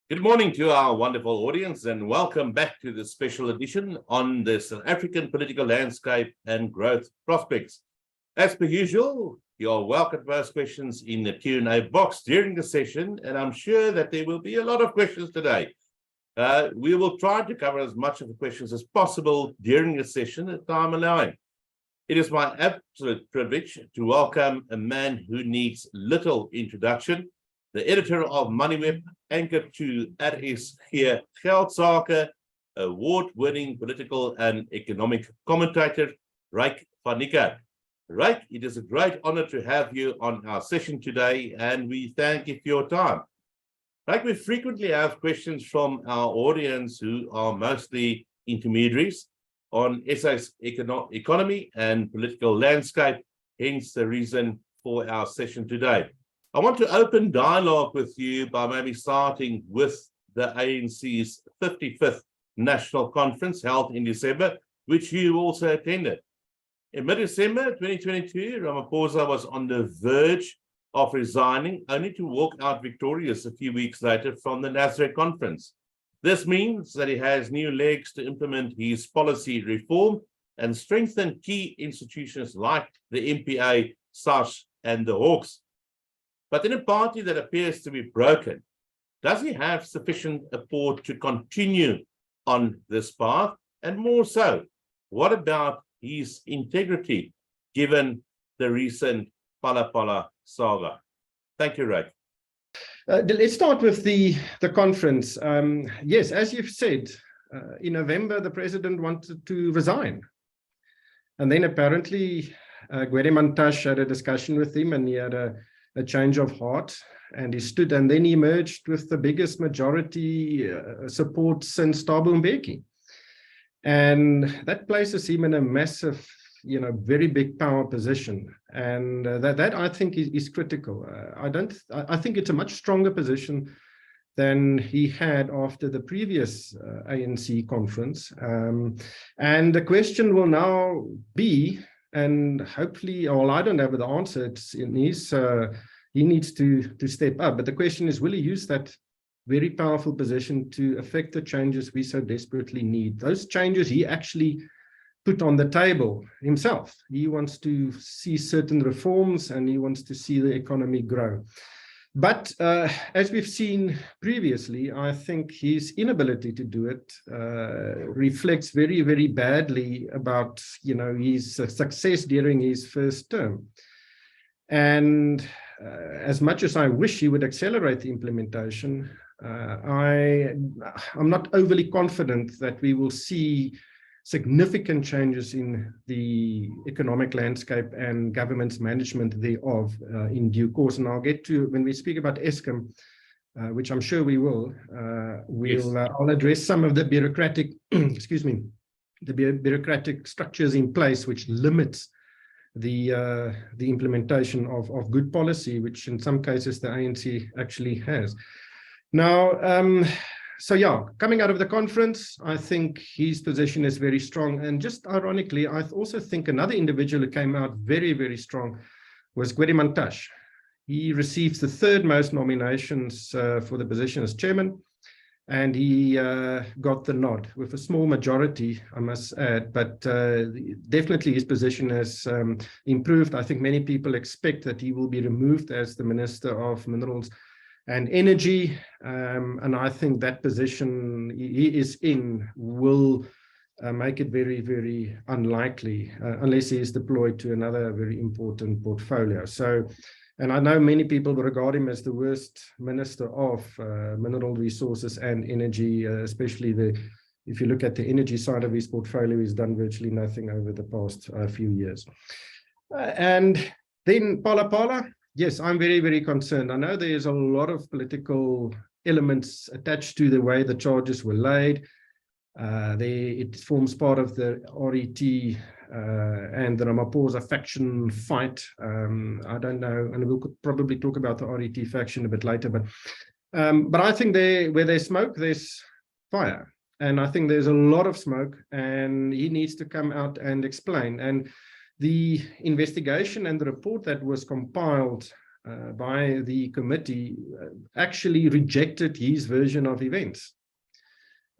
Good morning to our wonderful audience and welcome back to this special edition on the South African political landscape and growth prospects. As per usual, you are welcome to ask questions in the Q&A box during the session, and I'm sure that there will be a lot of questions today. We will try to cover as much of the questions as possible during the session at time allowing. It is my absolute privilege to welcome a man who needs little introduction, the editor of MoneyWeb, anchored to RS here, Geld Sake, award-winning political and economic commentator, Ryk van Niekerk. Ryk, it is a great honor to have you on our session today, and we thank you for your time. Ryk, we frequently have questions from our audience who are mostly intermediaries on SA's economy and political landscape, hence the reason for our session today. I want to open dialogue with you by maybe starting with the ANC's 55th National Conference held in December, which you also attended. In mid-December 2022, Ramaphosa was on the verge of resigning, only to walk out victorious a few weeks later from the Nasrec conference. This means that he has new legs to implement his policy reform and strengthen key institutions like the MPA, SARS, and the Hawks. But in a party that appears to be broken, does he have sufficient support to continue on this path? And more so, what about his integrity, given the recent Pala saga? Thank you, Ryk. Let's start with the conference. Yes, as you've said, in November, the president wanted to resign. And then apparently, Gwede Mantashe had a discussion with him and he had a change of heart, and he stood, and then he emerged with the biggest majority support since Thabo Mbeki. And that places him in a massive, very big power position. And that I think is critical. I think it's a much stronger position than he had after the previous ANC conference. And the question will now be, and hopefully, well, I don't have the answer. It's in his, he needs to step up. But the question is, will he use that very powerful position to affect the changes we so desperately need? Those changes he actually put on the table himself. He wants to see certain reforms and he wants to see the economy grow. But as we've seen previously, I think his inability to do it reflects very, very badly about, his success during his first term. And as much as I wish he would accelerate the implementation, I'm not overly confident that we will see significant changes in the economic landscape and government's management thereof in due course. And I'll get to, when we speak about Eskom, which I'm sure we will, I'll address some of the bureaucratic, excuse me, the bureaucratic structures in place which limits the implementation of good policy, which in some cases the ANC actually has. Now, so yeah, coming out of the conference, I think his position is very strong. And just ironically, I also think another individual who came out very, very strong was Gwede Mantashe. He receives the third most nominations for the position as chairman, and he got the nod with a small majority, I must add, but definitely his position has improved. I think many people expect that he will be removed as the Minister of Minerals and Energy, and I think that position he is in will make it very, very unlikely unless he is deployed to another very important portfolio. So, and I know many people regard him as the worst Minister of Mineral Resources and Energy, especially if you look at the energy side of his portfolio, he's done virtually nothing over the past few years. And then Pala. Yes, I'm very, very concerned. I know there's a lot of political elements attached to the way the charges were laid. It forms part of the RET and the Ramaphosa faction fight. I don't know, and we'll probably talk about the RET faction a bit later. But I think where there's smoke, there's fire. And I think there's a lot of smoke, and he needs to come out and explain. And the investigation and the report that was compiled by the committee actually rejected his version of events.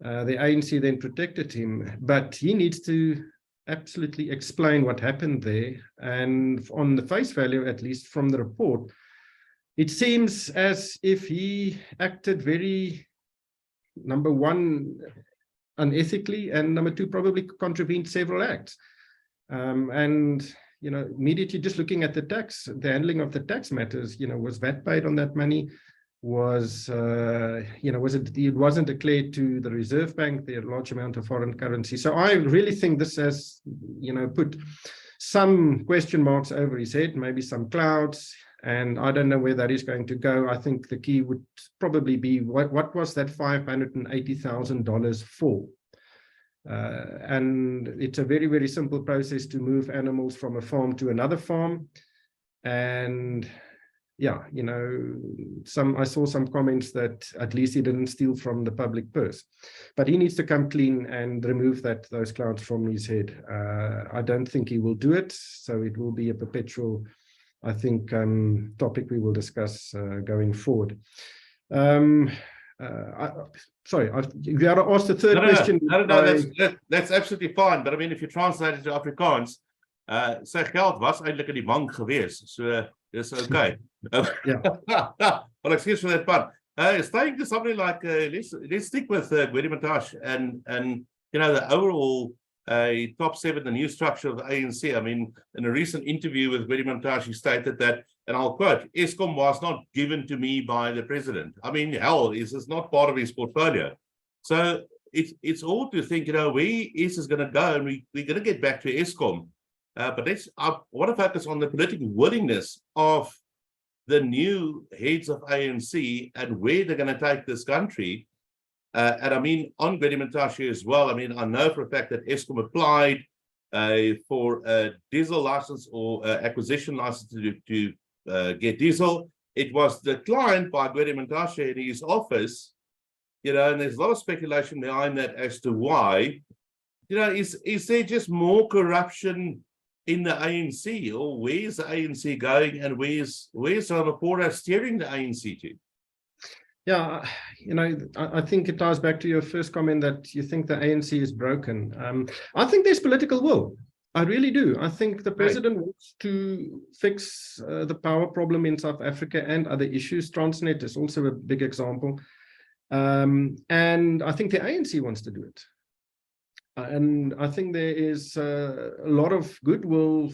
The ANC then protected him, but he needs to absolutely explain what happened there. And on the face value, at least from the report, it seems as if he acted very, number one, unethically, and number two, probably contravened several acts. And, you know, immediately just looking at the handling of the tax matters, you know, was VAT paid on that money? Was, you know, it wasn't declared to the Reserve Bank, the large amount of foreign currency. So I really think this has, you know, put some question marks over his head, maybe some clouds, and I don't know where that is going to go. I think the key would probably be what was that $580,000 for? And it's a very, very simple process to move animals from a farm to another farm. And yeah, you know, I saw some comments that at least he didn't steal from the public purse, but he needs to come clean and remove those clouds from his head. I don't think he will do it, so it will be a perpetual, I think, topic we will discuss going forward. Sorry, you got to ask the third question. No, that's absolutely fine. But I mean, if you translate it to Afrikaans, sy geld was eintlik in die bank gewees, so dis okay. Yeah. Well, excuse for that pun. Staying to something like let's stick with Gwedimantashe and you know, the overall top 7, the new structure of the ANC. I mean, in a recent interview with Gwedimantashe, he stated that, and I'll quote, "Eskom was not given to me by the president." I mean, hell, this is not part of his portfolio. So it's all to think, you know, where is going to go, and we're going to get back to Eskom. But I want to focus on the political willingness of the new heads of ANC and where they're going to take this country. And I mean, on Gwedimantashe as well, I mean, I know for a fact that Eskom applied for a diesel license or acquisition license to get diesel. It was declined by Gwedimantashe in his office, you know, and there's a lot of speculation behind that as to why. You know, is there just more corruption in the ANC, or where's the ANC going, and where's Ramaphosa steering the ANC to? Yeah, you know, I think it ties back to your first comment that you think the ANC is broken. I think there's political will. I really do. I think the president wants to fix the power problem in South Africa and other issues. Transnet is also a big example. And I think the ANC wants to do it. And I think there is a lot of goodwill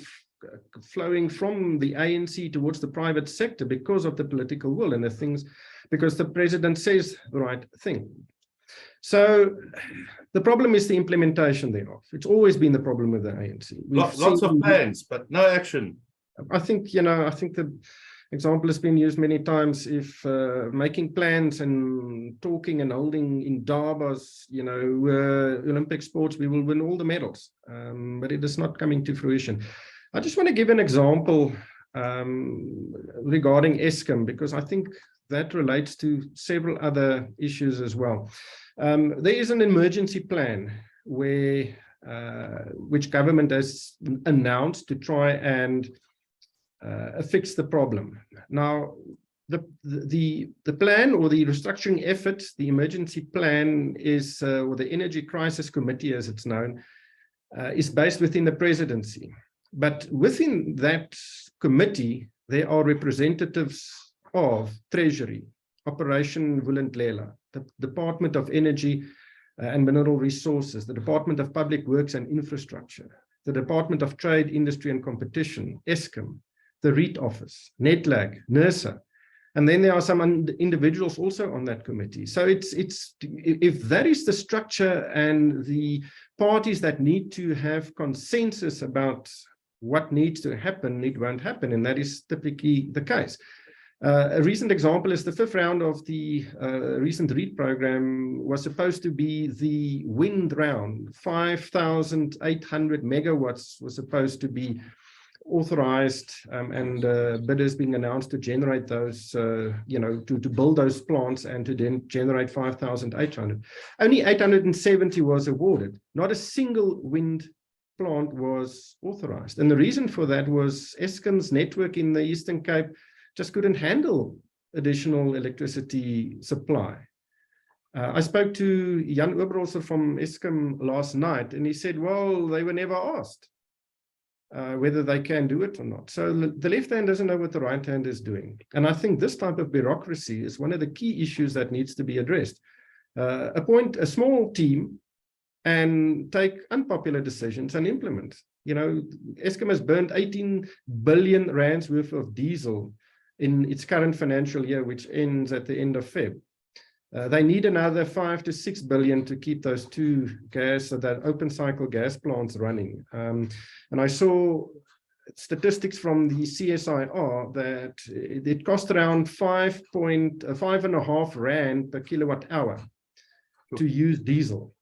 flowing from the ANC towards the private sector because of the political will and the things, because the president says the right thing. So the problem is the implementation thereof. It's always been the problem with the ANC. Lots of plans, but no action. I think, you know, I think the example has been used many times. If making plans and talking and holding in Davos, you know, Olympic sports, we will win all the medals, but it is not coming to fruition. I just want to give an example regarding Eskom, because I think that relates to several other issues as well. There is an emergency plan where which government has announced to try and fix the problem. Now, the plan or the restructuring effort, the emergency plan is, or the Energy Crisis Committee as it's known, is based within the presidency. But within that committee, there are representatives of Treasury, Operation Vulindlela, the Department of Energy and Mineral Resources, the Department of Public Works and Infrastructure, the Department of Trade, Industry and Competition, Eskom, the REIT Office, NETLAG, NERSA, and then there are some individuals also on that committee. So if that is the structure and the parties that need to have consensus about what needs to happen, it won't happen, and that is typically the case. A recent example is the 5th round of the recent REIT program was supposed to be the wind round. 5,800 megawatts was supposed to be authorized, and bidders being announced to generate those, you know, to build those plants and to then generate 5,800. Only 870 was awarded. Not a single wind plant was authorized. And the reason for that was Eskom's network in the Eastern Cape just couldn't handle additional electricity supply. I spoke to Jan Oberholzer from Eskom last night, and he said, well, they were never asked whether they can do it or not. So the left hand doesn't know what the right hand is doing. And I think this type of bureaucracy is one of the key issues that needs to be addressed. Appoint a small team and take unpopular decisions and implement. You know, Eskom has burned 18 billion rands worth of diesel in its current financial year, which ends at the end of Feb. They need another 5 to 6 billion to keep those two that open cycle gas plants running. And I saw statistics from the CSIR that it cost around 5.5 rand per kilowatt hour to use diesel.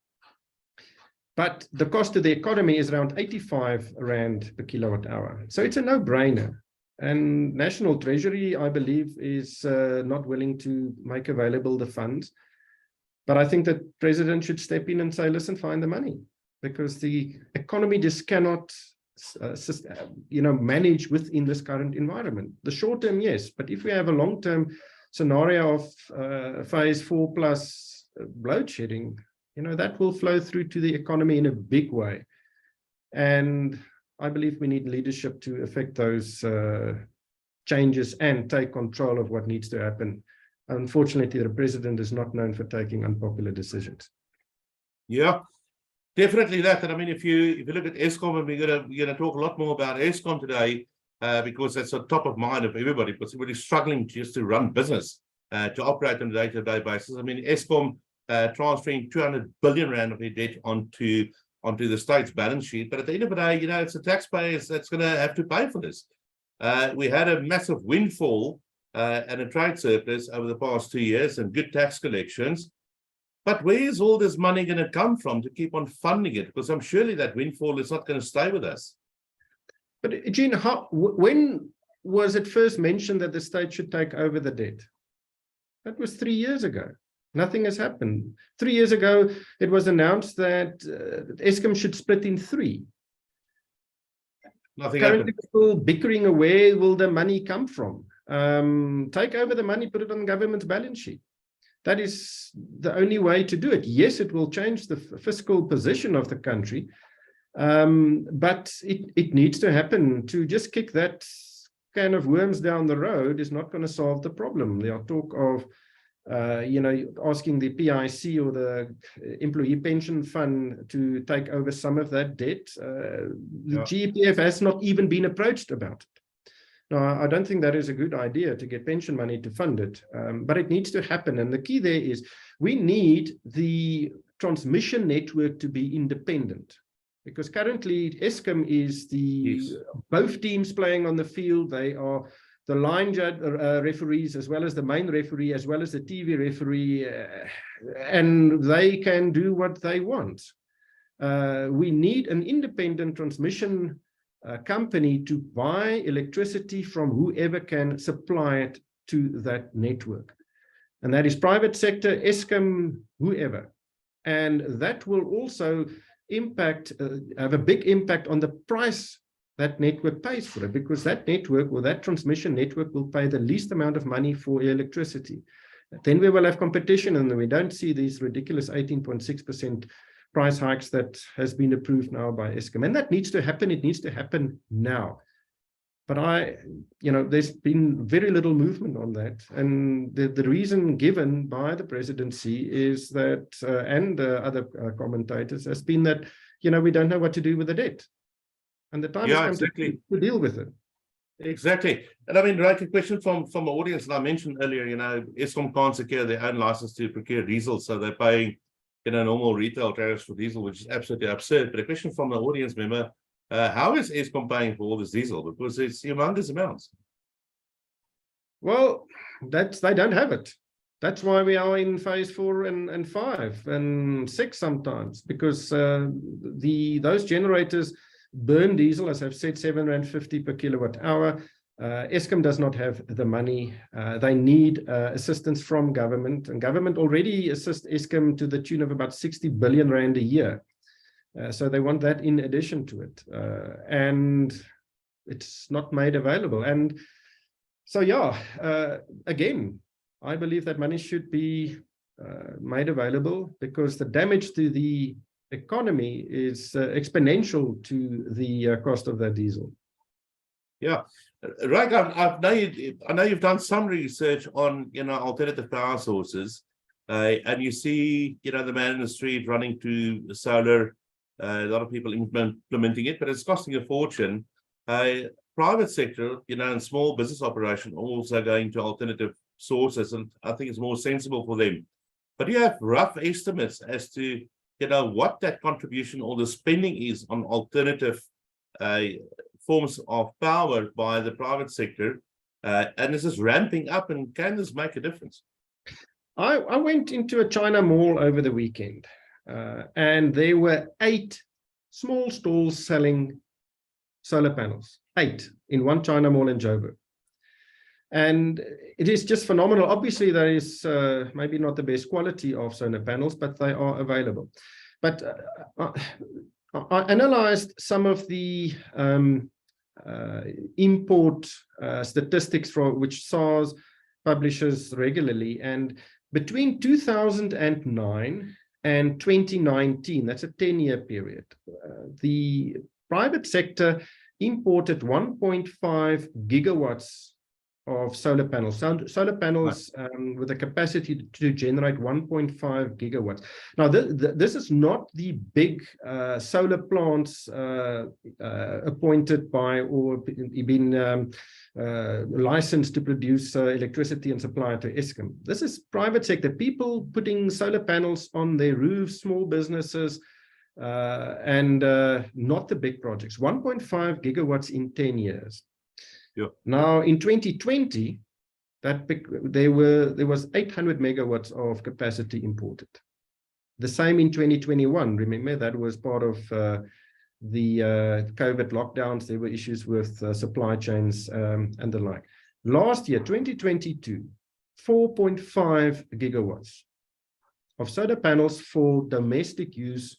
But the cost to the economy is around 85 rand per kilowatt hour. So it's a no-brainer. And National Treasury, I believe, is not willing to make available the funds. But I think that President should step in and say, listen, find the money, because the economy just cannot manage within this current environment. The short term, yes, but if we have a long-term scenario of phase 4 plus load shedding, that will flow through to the economy in a big way. And I believe we need leadership to affect those changes and take control of what needs to happen. Unfortunately, the president is not known for taking unpopular decisions. Yeah, definitely that. And I mean, if you look at Eskom, and we're gonna talk a lot more about Eskom today, because that's on top of mind of everybody, because everybody's struggling just to run business, to operate on a day-to-day basis. I mean, Eskom transferring 200 billion rand of their debt onto the state's balance sheet. But at the end of the day, it's the taxpayers that's going to have to pay for this. We had a massive windfall and a trade surplus over the past 2 years and good tax collections. But where is all this money going to come from to keep on funding it? Because I'm surely that windfall is not going to stay with us. But Jean, when was it first mentioned that the state should take over the debt? That was 3 years ago. Nothing has happened. 3 years ago, it was announced that Eskom should split in 3. Nothing Currently, happened. Still bickering, where will the money come from? Take over the money, put it on government's balance sheet. That is the only way to do it. Yes, it will change the fiscal position of the country, but it needs to happen. To just kick that kind of worms down the road is not going to solve the problem. There are talk of asking the PIC or the Employee Pension Fund to take over some of that debt. The GEPF has not even been approached about it. Now, I don't think that is a good idea to get pension money to fund it, but it needs to happen. And the key there is we need the transmission network to be independent, because currently Eskom is both teams playing on the field. They are the line judge, referees, as well as the main referee, as well as the TV referee, and they can do what they want. We need an independent transmission company to buy electricity from whoever can supply it to that network. And that is private sector, Eskom, whoever. And that will also have a big impact on the price that network pays for it, because that network or that transmission network will pay the least amount of money for electricity. Then we will have competition, and we don't see these ridiculous 18.6% price hikes that has been approved now by Eskom. And that needs to happen. It needs to happen now. But there's been very little movement on that. And the reason given by the presidency is that, and other commentators, has been that, we don't know what to do with the debt. And the time has come to deal with it. Exactly. And I mean, Ryk, a question from the audience that I mentioned earlier, Eskom can't secure their own license to procure diesel, so they're paying, normal retail tariffs for diesel, which is absolutely absurd. But a question from the audience member, how is Eskom paying for all this diesel? Because it's humongous amounts. Well, they don't have it. That's why we are in phase 4 and 5 and 6 sometimes, because those generators burn diesel, as I've said, 7.50 rand per kilowatt hour. Eskom does not have the money. They need assistance from government, and government already assists Eskom to the tune of about 60 billion rand a year. So they want that in addition to it, and it's not made available. And So yeah, again, I believe that money should be made available because the damage to the economy is exponential to the cost of that diesel. Yeah, Ryk, I know you've done some research on alternative power sources, and you see the man in the street running to solar. A lot of people implementing it, but it's costing a fortune. Private sector, and small business operation also going to alternative sources, and I think it's more sensible for them. But do you have rough estimates as to what that contribution or the spending is on alternative forms of power by the private sector, and this is ramping up, and can this make a difference? I went into a China mall over the weekend, and there were 8 small stalls selling solar panels, 8 in one China mall in Joburg. And it is just phenomenal. Obviously, there is maybe not the best quality of solar panels, but they are available. But I analyzed some of the import statistics from which SARS publishes regularly, and between 2009 and 2019, that's a 10-year period, the private sector imported 1.5 gigawatts of solar panels. Solar panels with a capacity to generate 1.5 gigawatts. Now, this is not the big solar plants appointed by or been licensed to produce electricity and supply to Eskom. This is private sector, people putting solar panels on their roofs, small businesses, and not the big projects. 1.5 gigawatts in 10 years. Yeah. Now, in 2020, there was 800 megawatts of capacity imported. The same in 2021. Remember, that was part of the COVID lockdowns. There were issues with supply chains and the like. Last year, 2022, 4.5 gigawatts of solar panels for domestic use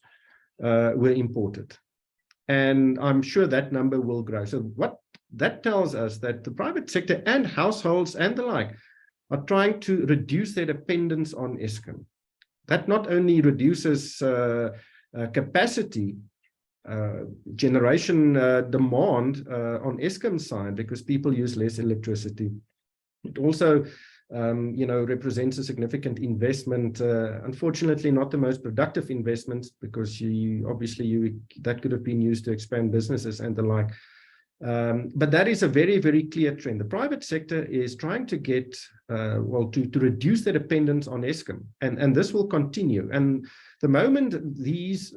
were imported. And I'm sure that number will grow. So what that tells us that the private sector and households and the like are trying to reduce their dependence on Eskom. That not only reduces capacity, generation demand on Eskom's side, because people use less electricity. It also represents a significant investment, unfortunately not the most productive investments, because that could have been used to expand businesses and the like. But that is a very, very clear trend. The private sector is trying to get, to reduce their dependence on Eskom, and this will continue. And the moment these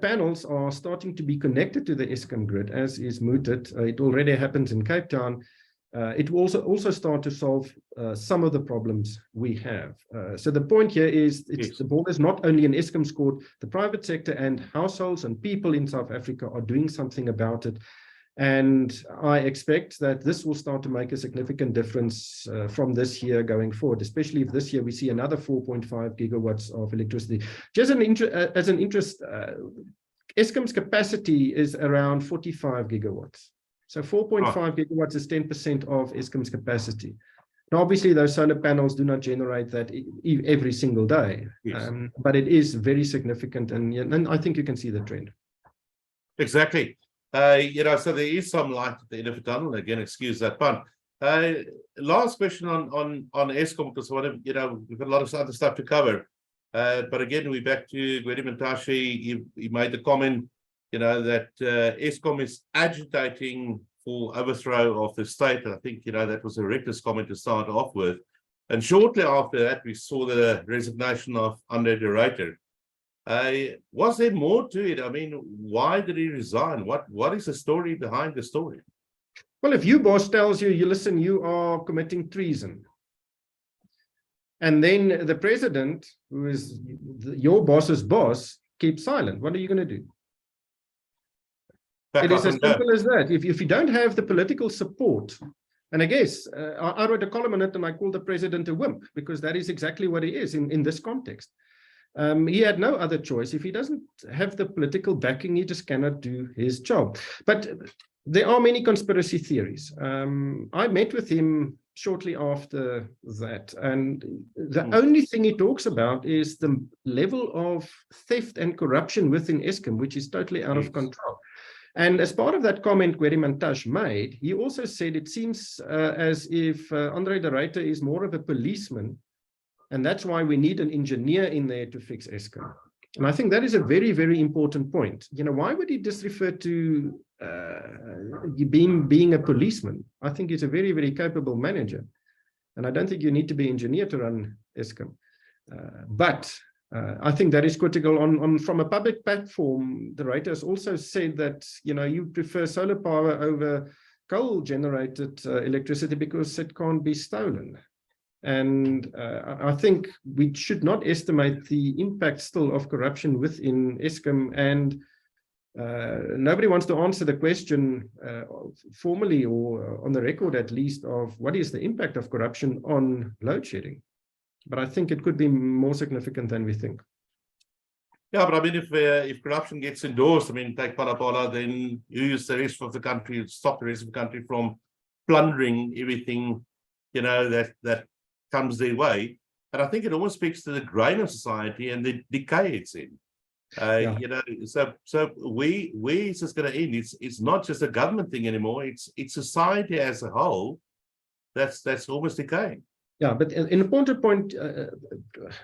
panels are starting to be connected to the Eskom grid, as is mooted, it already happens in Cape Town, it will also start to solve some of the problems we have. So the point here is the ball is not only in Eskom's court. The private sector and households and people in South Africa are doing something about it. And I expect that this will start to make a significant difference from this year going forward, especially if this year we see another 4.5 gigawatts of electricity. Just as an interest, Eskom's capacity is around 45 gigawatts. So 4.5 gigawatts is 10% of Eskom's capacity. Now, obviously, those solar panels do not generate that every single day, but it is very significant, and I think you can see the trend. Exactly. So there is some light at the end of the tunnel. Again, excuse that pun. Last question on Eskom, because we've got a lot of other stuff to cover. But again, we're back to Gwedi Mantashe. He made the comment, that Eskom is agitating for overthrow of the state. I think, that was a reckless comment to start off with. And shortly after that, we saw the resignation of Andre de Ruyter. Was there more to it? I mean, why did he resign? What is the story behind the story? Well, if your boss tells you, listen, you are committing treason, and then the president, who is your boss's boss, keeps silent, what are you going to do? It is as simple as that. If you don't have the political support, and I guess I wrote a column on it and I called the president a wimp, because that is exactly what he is in this context. He had no other choice. If he doesn't have the political backing, he just cannot do his job. But there are many conspiracy theories. I met with him shortly after that. And the only thing he talks about is the level of theft and corruption within Eskom, which is totally out of control. And as part of that comment Gwede Mantashe made, he also said it seems as if Andre de Ruyter is more of a policeman, and that's why we need an engineer in there to fix Eskom. And I think that is a very, very important point. You know, why would he just refer to being a policeman? I think he's a very, very capable manager. And I don't think you need to be engineer to run Eskom. But I think that is critical from a public platform. The writer has also said that, you know, you prefer solar power over coal-generated electricity because it can't be stolen. And I think we should not estimate the impact still of corruption within Eskom. And nobody wants to answer the question formally or on the record at least of what is the impact of corruption on load shedding. But I think it could be more significant than we think. Yeah, but I mean, if corruption gets endorsed, I mean, take Palapala, then use the rest of the country, stop the rest of the country from plundering everything, you know, that comes their way. And I think it almost speaks to the grain of society and the decay it's in. You know, so where is this going to end? It's not just a government thing anymore. It's society as a whole that's almost decaying. Yeah, but an important point,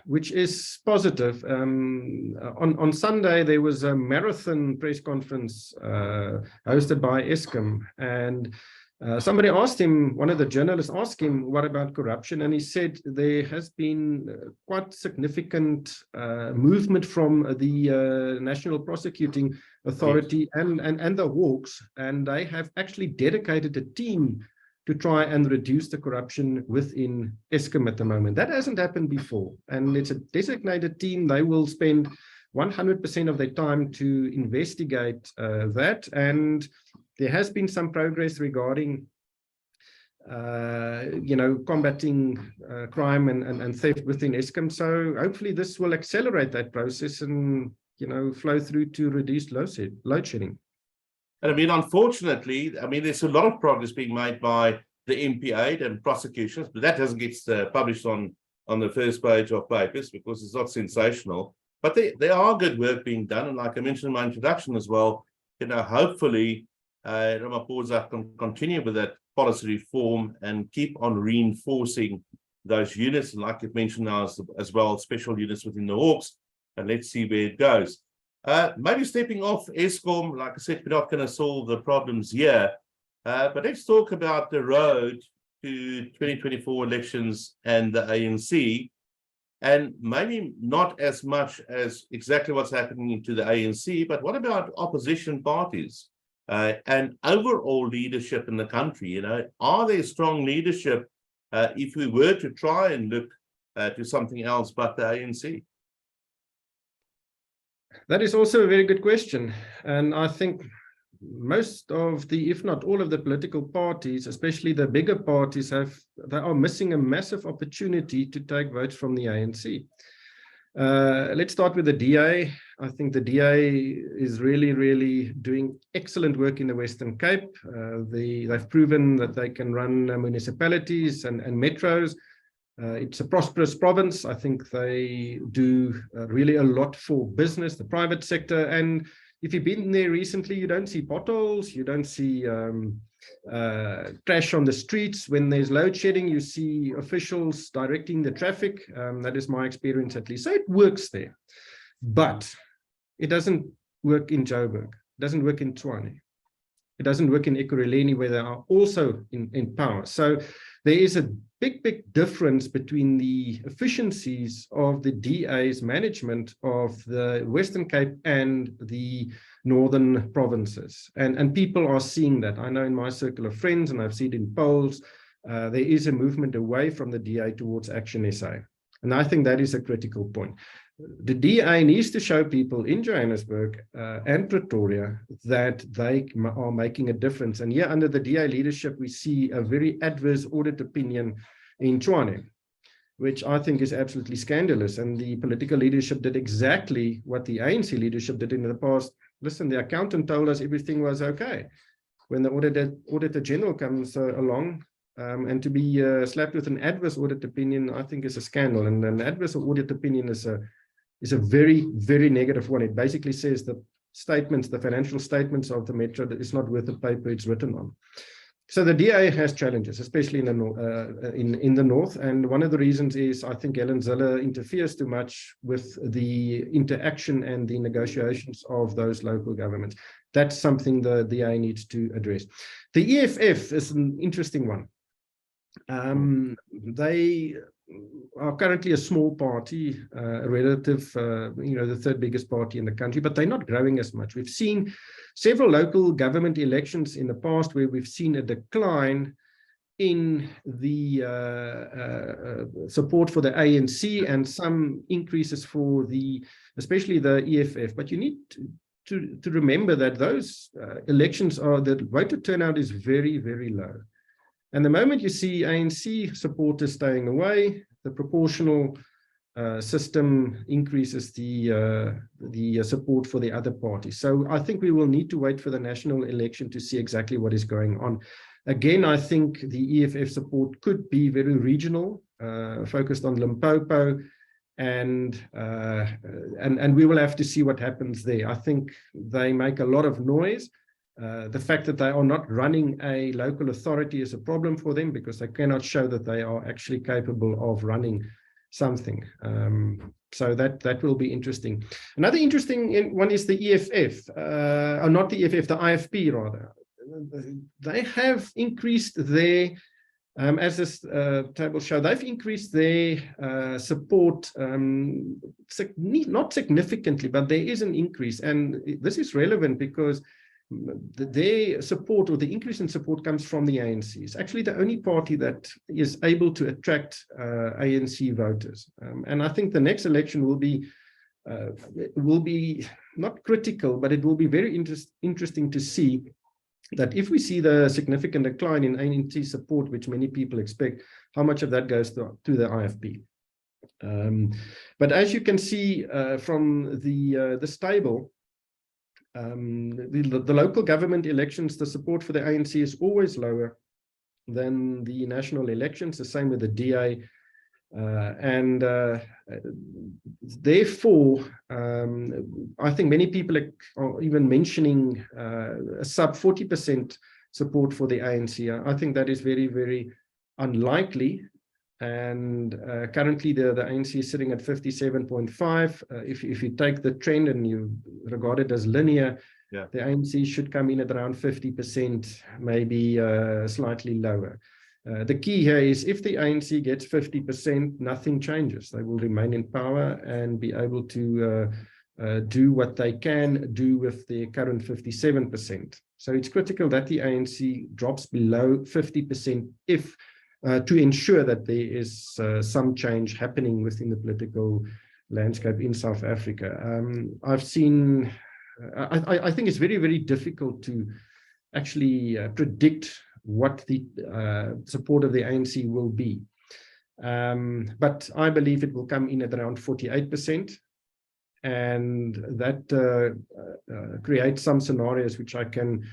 which is positive, on Sunday there was a marathon press conference hosted by Eskom, and somebody asked him, one of the journalists asked him, what about corruption? And he said there has been quite significant movement from the National Prosecuting Authority and the Hawks, and they have actually dedicated a team to try and reduce the corruption within Eskom at the moment. That hasn't happened before. And it's a designated team. They will spend 100% of their time to investigate that. And there has been some progress regarding, you know, combating crime and theft within Eskom. So hopefully this will accelerate that process and, you know, flow through to reduced load shedding. And I mean, unfortunately, I mean, there's a lot of progress being made by the MP8 and prosecutions, but that doesn't get published on the first page of papers because it's not sensational. But there are good work being done. And like I mentioned in my introduction as well, you know, hopefully Ramaphosa can continue with that policy reform and keep on reinforcing those units. And like you mentioned now as well, special units within the Hawks. And let's see where it goes. Maybe stepping off Eskom, like I said, we're not going to solve the problems here, but let's talk about the road to 2024 elections and the ANC, and maybe not as much as exactly what's happening to the ANC, but what about opposition parties and overall leadership in the country? You know, are there strong leadership if we were to try and look to something else but the ANC? That is also a very good question. And I think most of the, if not all of the political parties, especially the bigger parties, they are missing a massive opportunity to take votes from the ANC. Let's start with the DA. I think the DA is really, really doing excellent work in the Western Cape. They've proven that they can run municipalities and metros. It's a prosperous province. I think they do really a lot for business, the private sector. And if you've been there recently, you don't see potholes, you don't see trash on the streets. When there's load shedding, you see officials directing the traffic. That is my experience at least. So it works there. But it doesn't work in Joburg. It doesn't work in Tshwane. It doesn't work in Ekurhuleni, where they are also in power. So there is a big difference between the efficiencies of the DA's management of the Western Cape and the northern provinces. And people are seeing that. I know in my circle of friends, and I've seen it in polls, there is a movement away from the DA towards Action SA. And I think that is a critical point. The DA needs to show people in Johannesburg and Pretoria that they are making a difference. And here under the DA leadership, we see a very adverse audit opinion in Tshwane, which I think is absolutely scandalous. And the political leadership did exactly what the ANC leadership did in the past. Listen, the accountant told us everything was okay. When the auditor general comes along, and to be slapped with an adverse audit opinion, I think, is a scandal. And an adverse audit opinion is a very, very negative one. It basically says that the financial statements of the Metro is not worth the paper it's written on. So the DA has challenges, especially in the north, and one of the reasons is I think Helen Zille interferes too much with the interaction and the negotiations of those local governments. That's something the DA needs to address. The EFF is an interesting one. They are currently a small party, relative, the third biggest party in the country, but they're not growing as much. We've seen several local government elections in the past where we've seen a decline in the support for the ANC and some increases for especially the EFF. But you need to remember that those elections the voter turnout is very, very low. And the moment you see ANC supporters staying away, the proportional system increases the support for the other parties. So I think we will need to wait for the national election to see exactly what is going on. Again, I think the EFF support could be very regional, focused on Limpopo, and we will have to see what happens there. I think they make a lot of noise. The fact that they are not running a local authority is a problem for them because they cannot show that they are actually capable of running something. So that will be interesting. Another interesting one is the EFF, or not the EFF, the IFP rather. They have increased their, as this table shows, they've increased their support, not significantly, but there is an increase. And this is relevant because their support, or the increase in support, comes from the ANC. It's actually the only party that is able to attract ANC voters. And I think the next election will be not critical, but it will be very interesting to see that if we see the significant decline in ANC support, which many people expect, how much of that goes to the IFP. But as you can see from this table, the local government elections, the support for the ANC is always lower than the national elections, the same with the DA. Therefore, I think many people are even mentioning a sub 40% support for the ANC. I think that is very, very unlikely. And currently the ANC is sitting at 57.5. If you take the trend and you regard it as linear, yeah, the ANC should come in at around 50%, maybe slightly lower. The key here is if the ANC gets 50%, nothing changes. They will remain in power and be able to do what they can do with their current 57%. So it's critical that the ANC drops below 50% if to ensure that there is some change happening within the political landscape in South Africa. I've seen, I think it's very, very difficult to actually predict what the support of the ANC will be. But I believe it will come in at around 48%. And that creates some scenarios which I can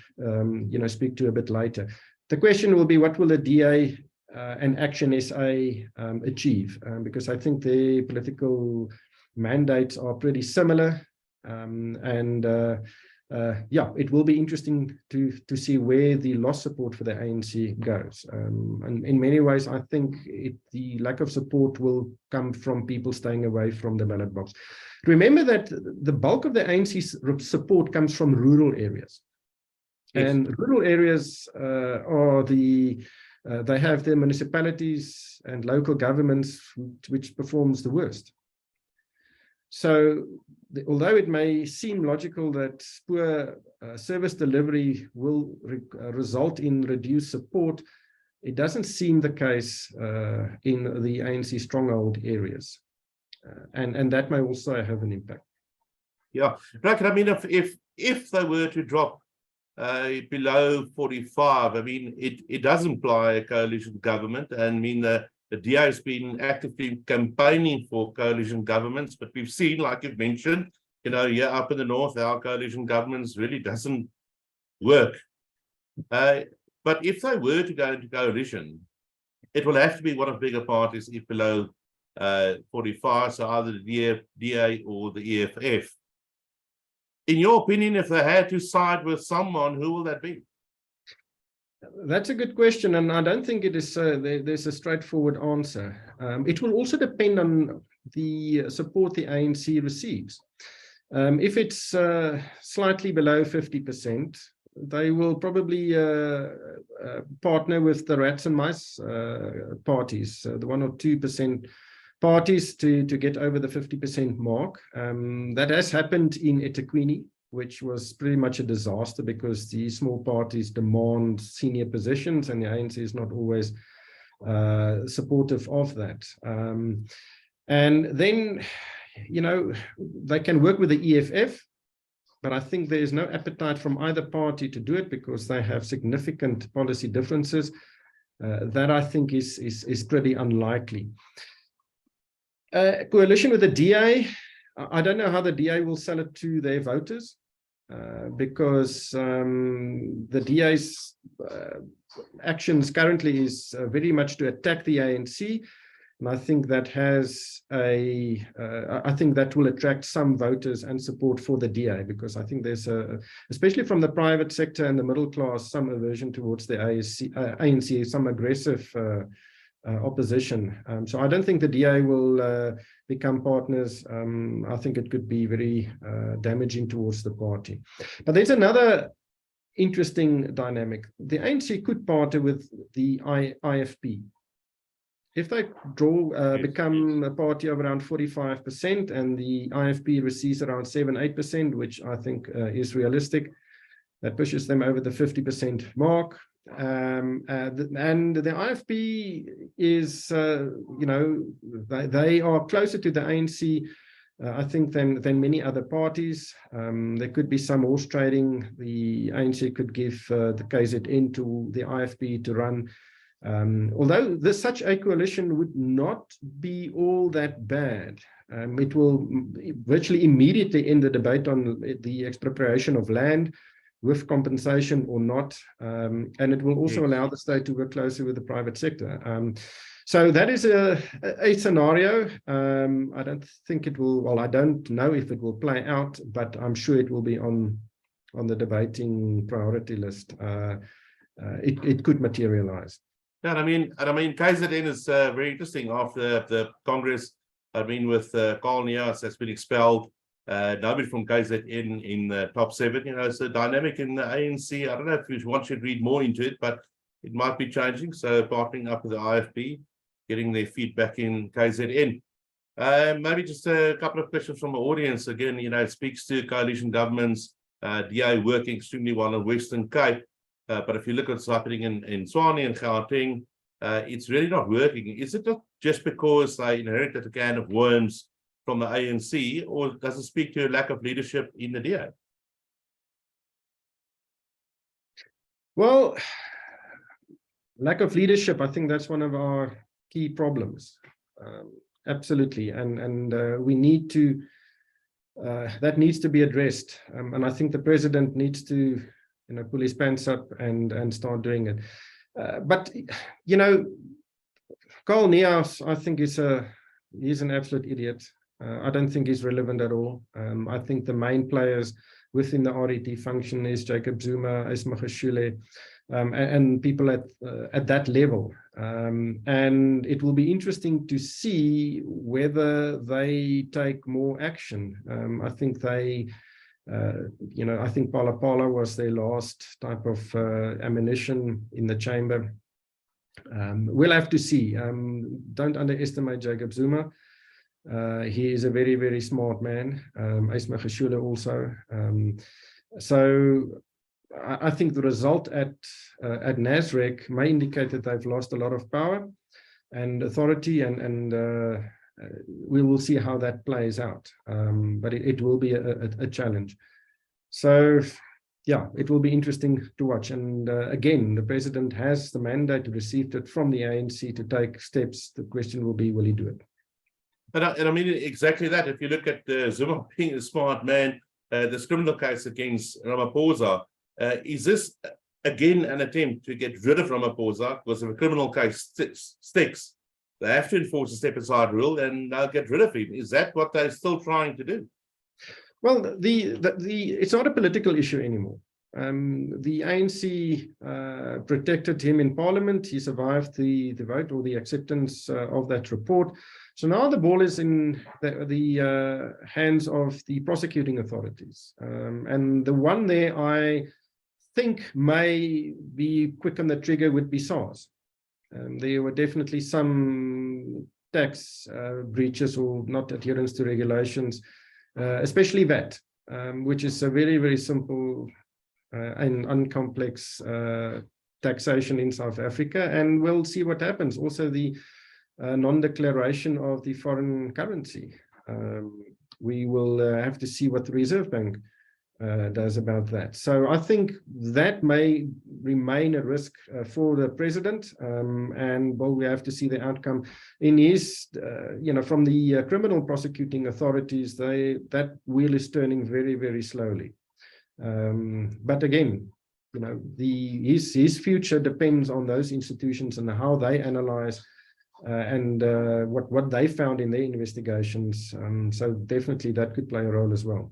speak to a bit later. The question will be, what will the DA and Action SA achieve? Because I think the political mandates are pretty similar. Yeah, it will be interesting to see where the lost support for the ANC goes. And in many ways, I think the lack of support will come from people staying away from the ballot box. Remember that the bulk of the ANC's support comes from rural areas. Yes. And rural areas are they have their municipalities and local governments which performs the worst. So although it may seem logical that poor service delivery will result in reduced support, it doesn't seem the case in the ANC stronghold areas. And that may also have an impact. Yeah, Ryk, I mean, if they were to drop below 45, I mean, it does imply a coalition government. And I mean, the DA has been actively campaigning for coalition governments, but we've seen, like you've mentioned, here up in the north, our coalition governments really doesn't work. But if they were to go into coalition, it will have to be one of the bigger parties if below 45, so either the DA or the EFF. In your opinion, if they had to side with someone, who will that be? That's a good question, and I don't think it is. There's a straightforward answer. It will also depend on the support the ANC receives. If it's slightly below 50%, they will probably partner with the rats and mice parties, the 1 or 2% parties to get over the 50% mark. That has happened in eThekwini, which was pretty much a disaster because the small parties demand senior positions and the ANC is not always supportive of that. And then, you know, they can work with the EFF, but I think there is no appetite from either party to do it because they have significant policy differences. That I think is pretty unlikely. Coalition with the DA, I don't know how the DA will sell it to their voters because the DA's actions currently is very much to attack the ANC. And I think that has I think that will attract some voters and support for the DA because I think there's especially from the private sector and the middle class, some aversion towards the ANC, some aggressive opposition. So I don't think the DA will become partners. I think it could be very damaging towards the party. But there's another interesting dynamic. The ANC could partner with the IFP. If they become a party of around 45% and the IFP receives around 7-8%, which I think is realistic, that pushes them over the 50% mark. And the IFP is, you know, they are closer to the ANC, I think, than many other parties. There could be some horse trading. The ANC could give the KZN to the IFP to run. Although such a coalition would not be all that bad. It will virtually immediately end the debate on the expropriation of land, with compensation or not, and it will also allow the state to work closely with the private sector. So that is a scenario. I don't think it will, well, I don't know if it will play out, but I'm sure it will be on the debating priority list. It could materialize. Yeah, I mean, KZN is very interesting after the Congress. I mean, with Carl Niekerk has been expelled. Nobody from KZN in the top 7, you know, it's a dynamic in the ANC. I don't know if one should read more into it, but it might be changing. So partnering up with the IFP, getting their feedback in KZN. Maybe just a couple of questions from the audience. Again, you know, it speaks to coalition governments, DA working extremely well in Western Cape. But if you look at what's happening in Tshwane and Gauteng, it's really not working. Is it not just because they inherited a can of worms from the ANC, or does it speak to a lack of leadership in the DA? Well, lack of leadership, I think that's one of our key problems. Absolutely, and we need to, that needs to be addressed. And I think the president needs to, you know, pull his pants up and start doing it. But, you know, Carl Niekerk, I think he's an absolute idiot. I don't think he's relevant at all. I think the main players within the RET function is Jacob Zuma, Ismagashule, and people at that level. And it will be interesting to see whether they take more action. I think they, you know, I think Pala Pala was their last type of ammunition in the chamber. We'll have to see. Don't underestimate Jacob Zuma. He is a very, very smart man. Ismagashule also. So I think the result at Nasrec may indicate that they've lost a lot of power and authority, and we will see how that plays out. But it will be a challenge. So yeah, it will be interesting to watch. And again, the president has the mandate, received it from the ANC to take steps. The question will be, will he do it? And I mean, exactly that. If you look at Zuma being a smart man, this criminal case against Ramaphosa, is this again an attempt to get rid of Ramaphosa, because if a criminal case sticks, they have to enforce a step-aside rule and get rid of him. Is that what they're still trying to do? Well, it's not a political issue anymore. The ANC protected him in Parliament. He survived the vote or the acceptance of that report. So now the ball is in the hands of the prosecuting authorities. And the one there I think may be quick on the trigger would be SARS. There were definitely some tax breaches or not adherence to regulations, especially VAT, which is a very, very simple and uncomplex taxation in South Africa. And we'll see what happens. Also, the non-declaration of the foreign currency. We will have to see what the Reserve Bank does about that. So I think that may remain a risk for the president, and well, we have to see the outcome. In his, from the criminal prosecuting authorities, that wheel is turning very, very slowly. But again, his future depends on those institutions and how they analyze and what they found in their investigations. So definitely that could play a role as well.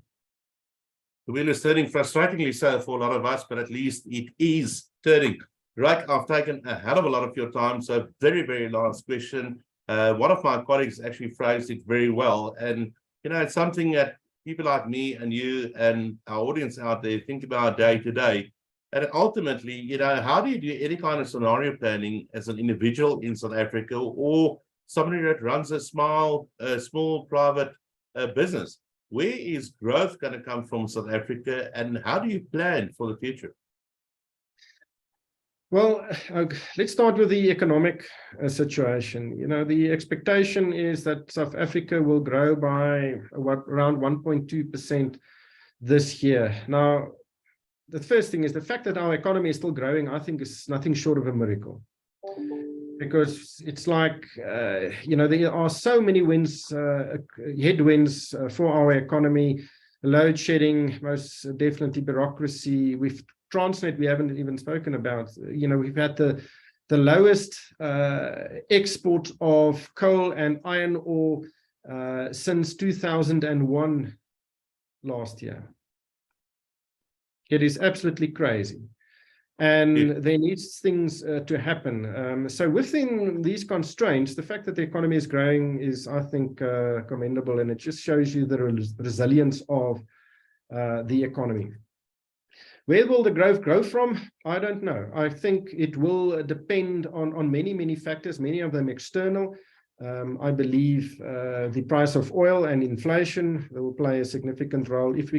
The wheel is turning, frustratingly so for a lot of us, but at least it is turning. Ryk, I've taken a hell of a lot of your time, so very, very last question. One of my colleagues actually phrased it very well, and it's something that people like me and you and our audience out there think about day to day. And ultimately, how do you do any kind of scenario planning as an individual in South Africa or somebody that runs a small private business? Where is growth going to come from South Africa, and how do you plan for the future? Well, let's start with the economic situation. The expectation is that South Africa will grow by around 1.2% this year. Now, the first thing is the fact that our economy is still growing, I think, is nothing short of a miracle. Because it's like, there are so many headwinds for our economy, load shedding, most definitely bureaucracy. With Transnet, we haven't even spoken about. We've had the lowest export of coal and iron ore since 2001 last year. It is absolutely crazy. And there needs things to happen. So within these constraints, the fact that the economy is growing is, I think, commendable, and it just shows you the resilience of the economy. Where will the growth grow from? I don't know. I think it will depend on many, many factors, many of them external. I believe the price of oil and inflation will play a significant role. If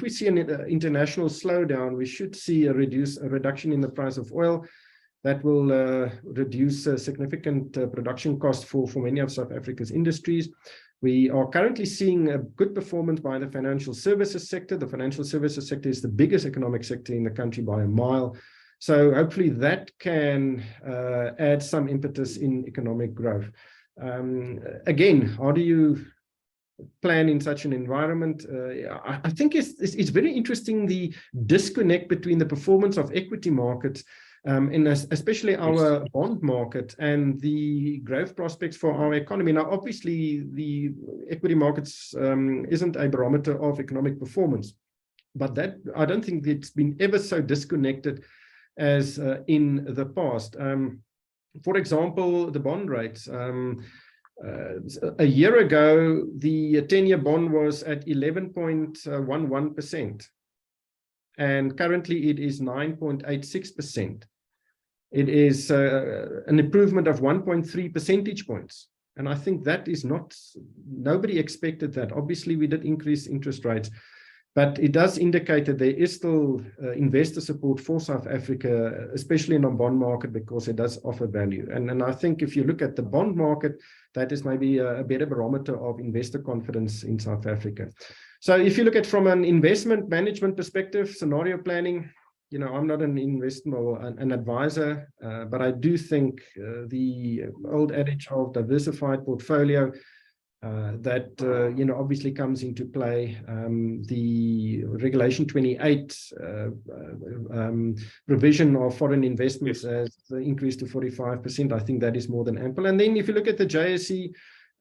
we see an international slowdown, we should see a reduction in the price of oil. That will reduce significant production costs for many of South Africa's industries. We are currently seeing a good performance by the financial services sector. The financial services sector is the biggest economic sector in the country by a mile. So hopefully that can add some impetus in economic growth. Again, how do you plan in such an environment? I think it's very interesting, the disconnect between the performance of equity markets, and especially our bond market, and the growth prospects for our economy. Now, obviously, the equity markets isn't a barometer of economic performance, but that I don't think it's been ever so disconnected as in the past. For example, the bond rates. A year ago, the 10-year bond was at 11.11%, and currently it is 9.86%. It is an improvement of 1.3 percentage points. And I think that is nobody expected that. Obviously, we did increase interest rates, but it does indicate that there is still investor support for South Africa, especially in the bond market, because it does offer value. And I think if you look at the bond market, that is maybe a better barometer of investor confidence in South Africa. So if you look at from an investment management perspective, scenario planning, I'm not an investment or an advisor, but I do think the old adage of diversified portfolio that obviously comes into play. The Regulation 28 provision of foreign investments has increased to 45%. I think that is more than ample. And then if you look at the JSE,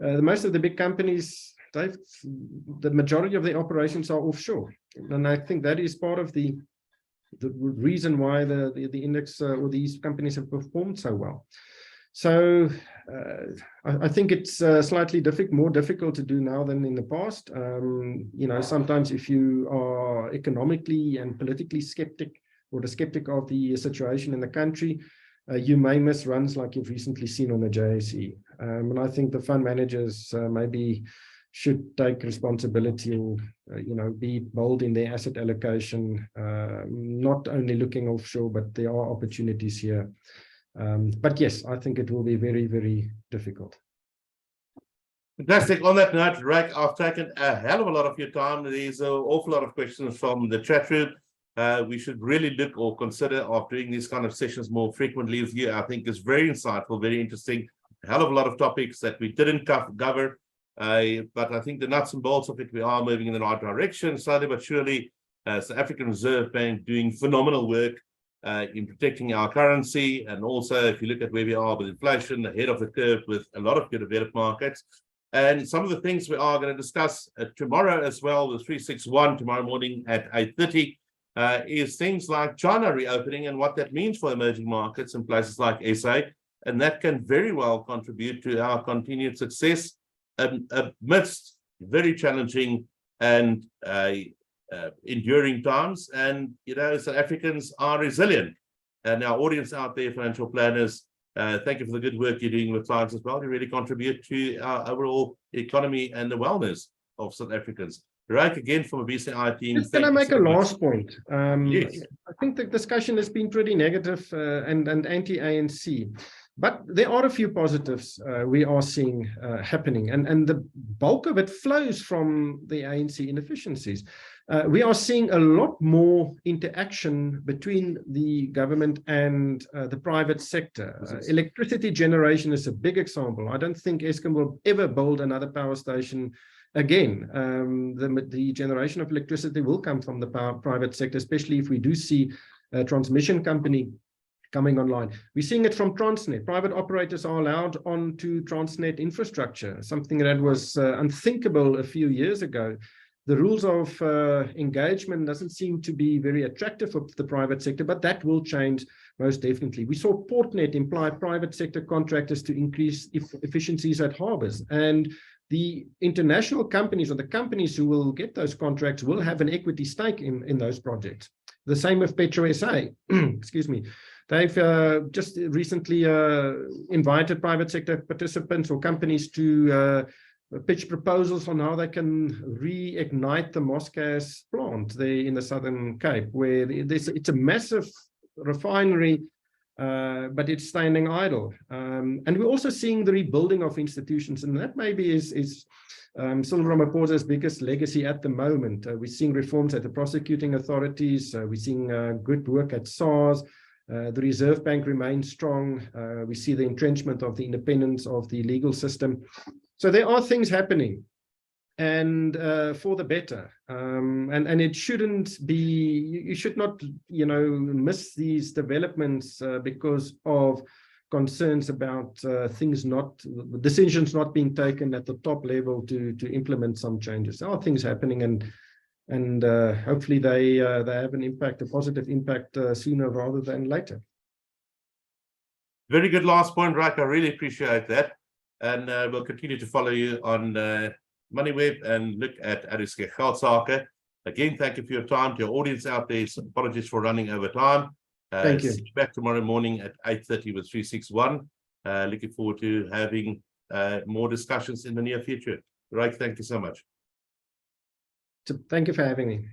most of the big companies, the majority of their operations are offshore, and I think that is part of the reason why the index or these companies have performed so well. So I think it's slightly more difficult to do now than in the past. Sometimes if you are economically and politically skeptic or the skeptic of the situation in the country, you may miss runs like you've recently seen on the JSE. And I think the fund managers maybe should take responsibility or, be bold in their asset allocation, not only looking offshore, but there are opportunities here. But yes, I think it will be very, very difficult. Fantastic. On that note, Ryk, I've taken a hell of a lot of your time. There's an awful lot of questions from the chat room. We should really look or consider of doing these kind of sessions more frequently with you. I think it's very insightful, very interesting. A hell of a lot of topics that we didn't cover. But I think the nuts and bolts of it, we are moving in the right direction, slowly but surely. South African Reserve Bank doing phenomenal work in protecting our currency, and also if you look at where we are with inflation, ahead of the curve with a lot of your developed markets. And some of the things we are going to discuss tomorrow as well with 361 tomorrow morning at 8:30 is things like China reopening and what that means for emerging markets in places like SA, and that can very well contribute to our continued success amidst very challenging and enduring times. And South Africans are resilient, and our audience out there, financial planners, thank you for the good work you're doing with clients as well. You really contribute to our overall economy and the wellness of South Africans. Ryk, again from a BCI team. Can I make a last point? Yes. I think the discussion has been pretty negative and anti-ANC. But there are a few positives we are seeing happening, and the bulk of it flows from the ANC inefficiencies. We are seeing a lot more interaction between the government and the private sector. Electricity generation is a big example. I don't think Eskom will ever build another power station again. The generation of electricity will come from the private sector, especially if we do see a transmission company coming online. We're seeing it from Transnet. Private operators are allowed onto Transnet infrastructure, something that was unthinkable a few years ago. The rules of engagement doesn't seem to be very attractive for the private sector, but that will change most definitely. We saw Portnet imply private sector contractors to increase efficiencies at harbors, and the international companies or the companies who will get those contracts will have an equity stake in those projects. The same with Petro SA. Excuse me. They've just recently invited private sector participants or companies to pitch proposals on how they can reignite the Moscas plant there in the Southern Cape, where it's a massive refinery, but it's standing idle. And we're also seeing the rebuilding of institutions, and that maybe is Cyril Ramaphosa's biggest legacy at the moment. We're seeing reforms at the prosecuting authorities. We're seeing good work at SARS. The Reserve Bank remains strong. We see the entrenchment of the independence of the legal system. So there are things happening, and for the better. And it shouldn't be, you should not, miss these developments because of concerns about decisions not being taken at the top level to implement some changes. There are things happening, and hopefully they have an impact, a positive impact sooner rather than later. Very good last point, Ryk. I really appreciate that. And we'll continue to follow you on MoneyWeb and look at RSG Geldsaake. Again, thank you for your time. To your audience out there, apologies for running over time. Thank you. See you back tomorrow morning at 8:30 with 361. Looking forward to having more discussions in the near future. Ryk, thank you so much. Thank you for having me.